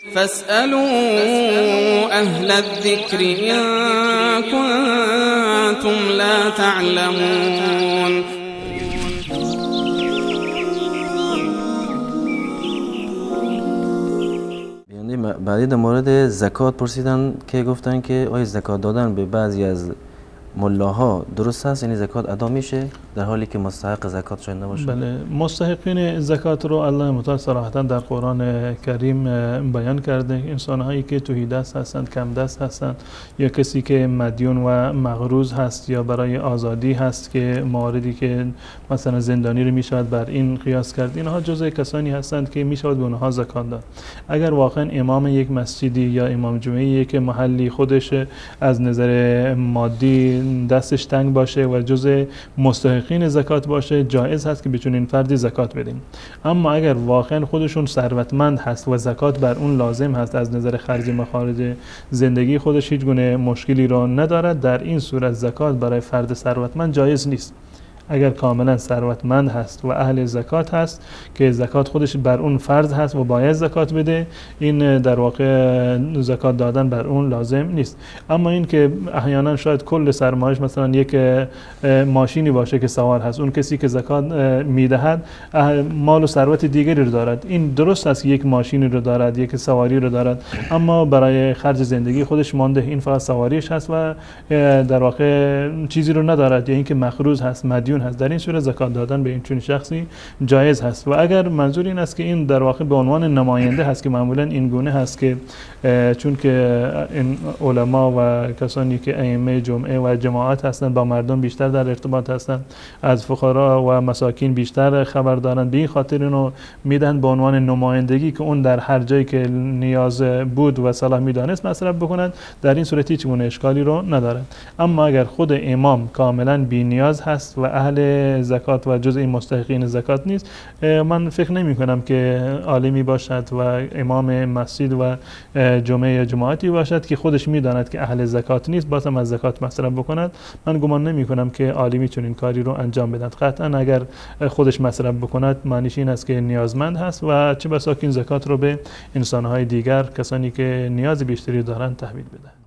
فاسألوا أهل الذكر إن كنتم لا تعلمون. یعنی بعدی در مورد زکات پرسیدن که گفتن که آیا زکات دادن به بعضی از ملاها درست است، یعنی زکات ادا میشه در حالی که مستحق زکات شاید نباشه؟ بله، مستحقین زکات رو الله متعال صراحتا در قرآن کریم بیان کرده. انسان هایی که تهی دست هستند، کم دست هستند، یا کسی که مدیون و مقروض هست یا برای آزادی هست که مواردی که مثلا زندانی رو میشود بر این قیاس کرد، اینها جزء کسانی هستند که میشود به اونها زکات داد. اگر واقعا امام یک مسجدی یا امام جمعه یک محلی خودش از نظر مادی دستش تنگ باشه و جزء مستحقین زکات باشه، جایز هست که بتونین فردی زکات بدیم. اما اگر واقعا خودشون ثروتمند هست و زکات بر اون لازم هست، از نظر خرج مخارج زندگی خودش هیچ گونه مشکلی رو ندارد، در این صورت زکات برای فرد ثروتمند جایز نیست. اگر کاملا ثروتمند هست و اهل زکات هست که زکات خودش بر اون فرض هست و باید زکات بده، این در واقع زکات دادن بر اون لازم نیست. اما این که احیانا شاید کل سرمایش مثلا یک ماشینی باشه که سوار هست، اون کسی که زکات میدهد مال و ثروت دیگری رو دارد، این درست است که یک ماشینی رو دارد، یک سواری رو دارد، اما برای خرج زندگی خودش مانده، این فقط سواریش هست و در واقع چیزی رو ندارد، یا اینکه مقروض هست، مدیون هست. در این صورت زکات دادن به این چنین شخصی جایز هست. و اگر منظور این است که این در واقع به عنوان نماینده هست، که معمولا این گونه هست که چون که این علما و کسانی که ائمه جمعه و جماعت هستند با مردم بیشتر در ارتباط هستند، از فقرا و مساکین بیشتر خبر دارند، به این خاطر اینو میدن به عنوان نمایندگی که اون در هر جایی که نیاز بود و صلاح میدانست مصرف بکند. در این صورت هیچ گونه اشکالی رو ندارد. اما اگر خود امام کاملا بی نیاز هست و اهل زکات و جزء این مستحقین زکات نیست، من فکر نمی کنم که عالمی باشد و امام مسجد و جمعه یا جماعتی باشد که خودش میداند که اهل زکات نیست باز هم از زکات مصرف بکند. من گمان نمی کنم که عالمی چنین کاری رو انجام بدهد. قطعا اگر خودش مصرف بکند معنیش این است که نیازمند هست و چه بسا که این زکات رو به انسانهای دیگر، کسانی که نیاز بیشتری دارند، تحویل بده.